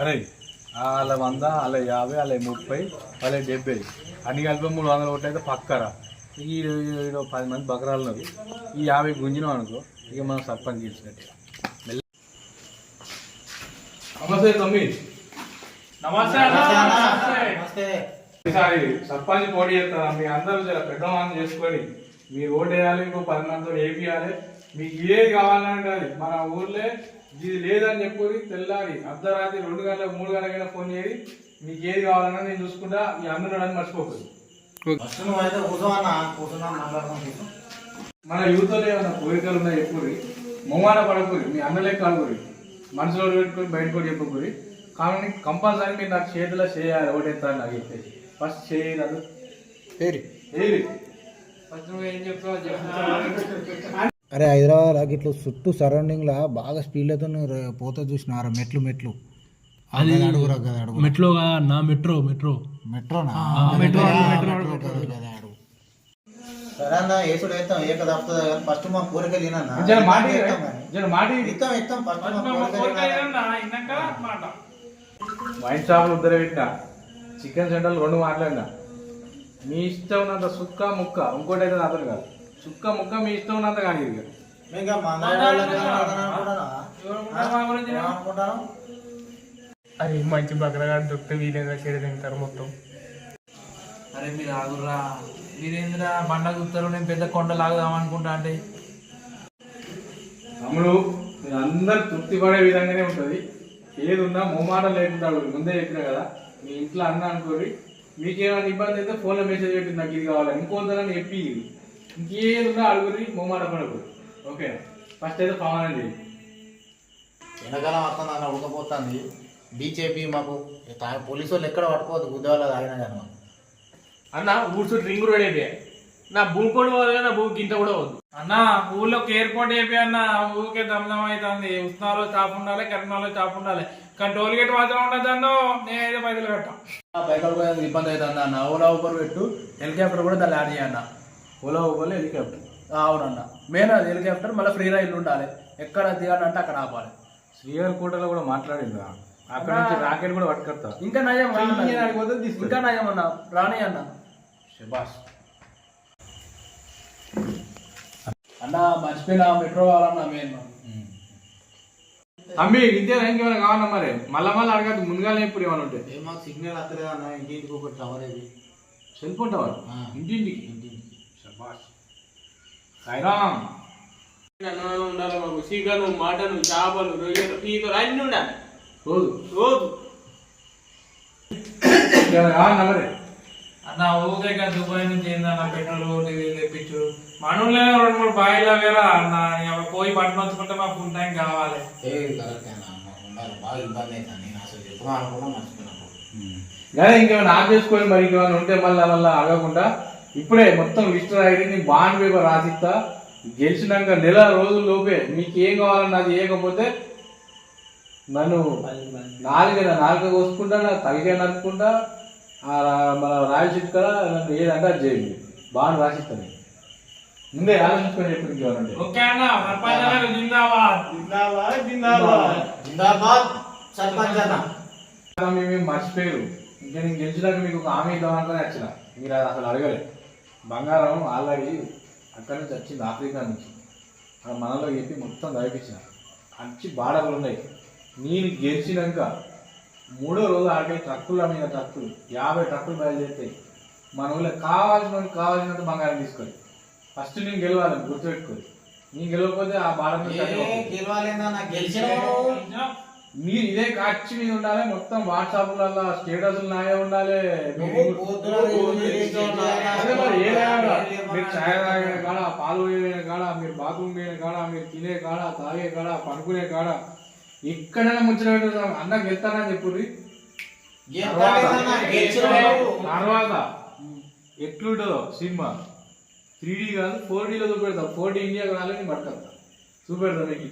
అరే వాళ్ళ 100 వాళ్ళ 50 వాళ్ళ 30 వాళ్ళ 70 అన్ని కలిపి 300 ఓట్లు అయితే పక్కరా. ఈ 10 మంది బకరాలు ఉన్నారు. ఈ 50 గుంజినాం అనుకో ఇక మనం సర్పంచ్ గెలిచినట్టు. నమస్తే తమ్మి. నమస్తే. ఈసారి సర్పంచ్ పోటీ చేస్తారా? మీ అందరూ పెద్ద మంది చేసుకొని మీరు ఓటు వేయాలి. ఇంకో 10 మందితో వేపియాలి. మీకు ఏది కావాలంటే అది మన ఊర్లో ఇది లేదని చెప్పి తెల్లారి అర్ధరాత్రి 2 గంటలకు 3 గంటలకైనా ఫోన్ చేసి మీకు ఏది కావాలన్నా నేను చూసుకుంటా. ఈ అందరూ అని మర్చిపోకూడదు. మన యూత్లో ఏమన్నా కోరికలు ఉన్నాయి చెప్పుర్రి, మొమ్మాన పడకూరి, మీ అన్నలే కాడుకోరి, మనసులో పెట్టుకొని బయట కూడా చెప్పకూరి. కానీ కంపల్సరీ మీరు నాకు చేతిలో చేయాలి. ఓటేస్తాను నాకు చెప్పేసి ఫస్ట్ చేయరాదు. అరే హైదరాబాద్ ఇట్లా చుట్టూ సరౌండింగ్ లా బాగా స్పీడ్లతో పోతా చూసినారా? మెట్లు అది మెట్రో నా మెట్రో మెట్రోనా? సరే అన్న ఏసుడు వేస్తాం ఏక తప్పుతుంది కానీ ఫస్ట్ మా కోరికలు వినన్నా. వైన్ షాపులు ఉద్దర పెట్టినా, చికెన్ సెంటర్లు 2 మాట్లాడినా. మీ ఇష్టం ఉన్నంత సుక్క ముక్క, ఇంకోటి అయితే అతను కాదు, సుక్క ముక్క మీ ఇష్టం ఉన్నంత కానీ ఇక అది మంచి బకరగా దొరికితే వీలేదా చెడు తింటారు మొత్తం. అరే మీరు ఆగుర్రా, మీరేంద్రా బండ చూస్తారు, నేను పెద్ద కొండ లాగుదాం అనుకుంటా. అంటే తమ్ముడు మీరు అందరు తృప్తి పడే విధంగానే ఉంటుంది. ఏది ఉన్నా మొమ్మాటం లేకుండా ముందే చెప్పినా కదా. మీ ఇంట్లో అన్న అనుకోరి, మీకేమైనా ఇబ్బంది అయితే ఫోన్లో మెసేజ్ పెట్టి నాకు ఇది కావాలి, ఇంకోందని చెప్పి ఇంకేది ఉన్నా అడుగురి, మొమ్మాట పడకూడదు. ఓకే, ఫస్ట్ అయితే పవన్ చేయి. ఎండాకాలం వస్తుంది అన్న, ఉడకపోతుంది. బీచేపీ మాకు పోలీసు వాళ్ళు ఎక్కడ పట్టుకోవద్దు, గుద్దవాళ్ళు తాగినా కానీ మాకు. అన్న ఊరు చుట్టూ రింగ్ రోడ్ అయిపోయా, నా భూమి కూడా పోదు, నా భూమి గింట కూడా వద్దు అన్న. ఊళ్ళోకి ఎయిర్పోర్ట్ అయిపోయా అన్న, ఊరికే దమ్దం అవుతుంది. ఉస్నాలో చాపు ఉండాలి, కరీంనగర్లో చాపు ఉండాలి, కానీ టోల్ గేట్ మాత్రం ఉండదు అన్న. నేనైతే పైసలు పెట్టా. బైకల్ పోయేందుకు ఇబ్బంది అవుతుంది అన్న. ఓలా ఊబర్ పెట్టు, హెలికాప్టర్ కూడా దాన్ని యాడ్ చేయన్న. ఓలా ఊబర్లో హెలికాప్టర్. అవునన్న, మెయిన్ అది హెలికాప్టర్. మళ్ళీ ఫ్రీ రైళ్ళు ఉండాలి, ఎక్కడ దిగాలంటే అక్కడ ఆపాలి. శ్రీహరికోటలో కూడా మాట్లాడిందా, అక్కడ నుంచి రాకెట్ కూడా పట్టుకొస్తా. ఇంకా నయం ఇంకా నయం అన్న, రాణి అన్న. శబాష్ అన్న మర్చిపోయినా మెట్రో కావాలన్నా మెయిన్. తమ్మి ఇంతేనా, ఇంకేమైనా కావాలన్నా మరి మళ్ళా అడగద్దు, ముందుగానే ఇప్పుడు ఏమైనా ఉంటే. మాకు సిగ్నల్ వస్తలేదు అన్న, ఇంటికి ఒక టవర్ ఇది సెల్ ఫోన్ టవర్ ఇంటింటికి. శబాష్ సాయిరామ్. ఉండాలి మాకు చికెన్, మటన్, చేపలు, రొయ్యలు, పీతలు అన్నీ ఉండాలి రోజు. ఇంకేమైనా కావాలన్నా మరి? అన్న ఊరికే దుబాయ్ నుంచి ఏందన్న పెట్రోల్ తెప్పించు. మనలో 2-3 బాయిలా వేరా అన్న, పోయి బట్టలు వచ్చుకుంటే మాకు ఫుల్ టైం కావాలి. బాగా ఇబ్బంది అవుతుంది. నేను అసలు చెప్పుగా అనుకున్నా మర్చిపోయినప్పుడు కానీ ఇంకేమైనా ఆఫ్ చేసుకొని మరి ఇంకేమైనా ఉంటే మళ్ళీ ఆగకుండా ఇప్పుడే మొత్తం లిస్ట్ రాయి, నేను బాండ్ పేపర్ రాసిస్తా. గెలిచినాక నెల రోజుల లోపే మీకు ఏం కావాలన్నా అది వేయకపోతే నన్ను నాలుక కోసుకుంటా, తలకే నరుక్కుంటా, మన రాయల చెట్టు కదా నన్ను ఏదంటే అది చేయండి. బాండ్ రాసిస్తాను ముందే ఆలోచించుకొని చెప్పి ఇంకేమనంటే. మేము మర్చిపోయారు. ఇంకా నేను గెలిచినాక మీకు ఒక హామీ ఇద్దామనుకుని వచ్చిన, మీరు అది అసలు అడగలేదు. బంగారం ఆల్రెడీ అక్కడి నుంచి వచ్చింది, ఆఫ్రికా నుంచి. అక్కడ మనలో చెప్పి మొత్తం దాయిపించిన మంచి బార్డర్లు ఉన్నాయి. నేను గెలిచినాక 3వ రోజు ఆడికి ట్రక్కుల మీద ట్రక్కులు 50 ట్రక్కులు బయలుదేరుతాయి. మన ఊళ్ళో కావాల్సినంత బంగారం తీసుకొని ఫస్ట్ నేను గెలవాలని గుర్తుపెట్టుకోవాలి. నేను గెలవకపోతే ఆ బార్డర్ మీరు ఇదే కాచి మీద ఉండాలి. మొత్తం వాట్సాప్లలో స్టేటస్లు నాయే ఉండాలి. మీరు ఛాయ్ తాగిన కాడ, పాలు పోయిన కాడ, మీరు బాత్రూమ్ పోయిన కాడ, మీరు తినే కాడ, తాగే కాడ, పడుకునే కాడ, ఎక్కడైనా ముచ్చట పెట్టుకుంటాం. అన్న గెలుతానని చెప్పుర్రి. తర్వాత ఎట్లుంటుందో సినిమా 3D కాదు 4Dలో చూపెడతాం. 4D ఇండియాకి రాలని పట్టుకెళ్తాం, చూపెడతాం మీకు.